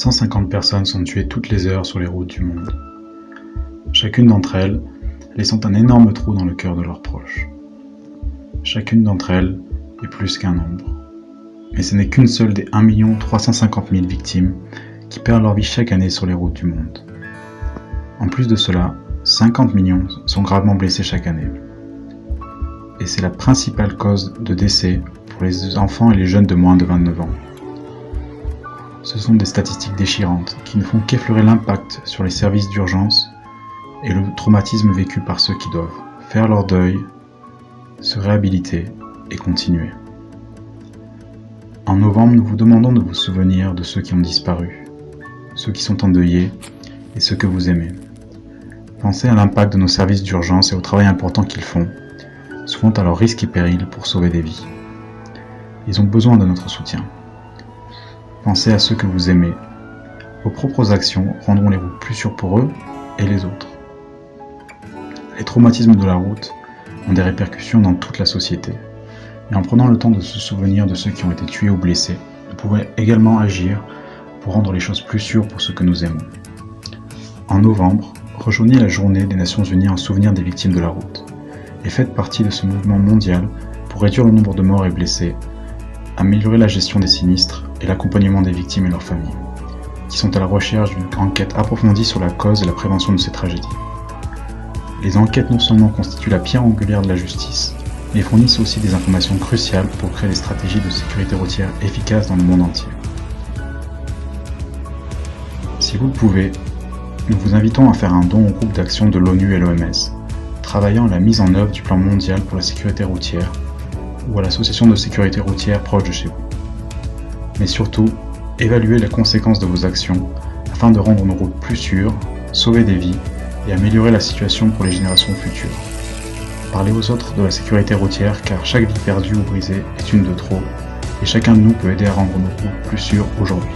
150 personnes sont tuées toutes les heures sur les routes du monde. Chacune d'entre elles laissant un énorme trou dans le cœur de leurs proches. Chacune d'entre elles est plus qu'un nombre. Mais ce n'est qu'une seule des 1 350 000 victimes qui perdent leur vie chaque année sur les routes du monde. En plus de cela, 50 millions sont gravement blessés chaque année. Et c'est la principale cause de décès pour les enfants et les jeunes de moins de 29 ans. Ce sont des statistiques déchirantes qui ne font qu'effleurer l'impact sur les services d'urgence et le traumatisme vécu par ceux qui doivent faire leur deuil, se réhabiliter et continuer. En novembre, nous vous demandons de vous souvenir de ceux qui ont disparu, ceux qui sont endeuillés et ceux que vous aimez. Pensez à l'impact de nos services d'urgence et au travail important qu'ils font, souvent à leur risque et péril pour sauver des vies. Ils ont besoin de notre soutien. Pensez à ceux que vous aimez. Vos propres actions rendront les routes plus sûres pour eux et les autres. Les traumatismes de la route ont des répercussions dans toute la société. Et en prenant le temps de se souvenir de ceux qui ont été tués ou blessés, nous pouvons également agir pour rendre les choses plus sûres pour ceux que nous aimons. En novembre, rejoignez la journée des Nations Unies en souvenir des victimes de la route et faites partie de ce mouvement mondial pour réduire le nombre de morts et blessés, améliorer la gestion des sinistres et l'accompagnement des victimes et leurs familles, qui sont à la recherche d'une enquête approfondie sur la cause et la prévention de ces tragédies. Les enquêtes non seulement constituent la pierre angulaire de la justice, mais fournissent aussi des informations cruciales pour créer des stratégies de sécurité routière efficaces dans le monde entier. Si vous le pouvez, nous vous invitons à faire un don au groupe d'action de l'ONU et l'OMS, travaillant à la mise en œuvre du plan mondial pour la sécurité routière, ou à l'association de sécurité routière proche de chez vous. Mais surtout, évaluez les conséquences de vos actions afin de rendre nos routes plus sûres, sauver des vies et améliorer la situation pour les générations futures. Parlez aux autres de la sécurité routière car chaque vie perdue ou brisée est une de trop et chacun de nous peut aider à rendre nos routes plus sûres aujourd'hui.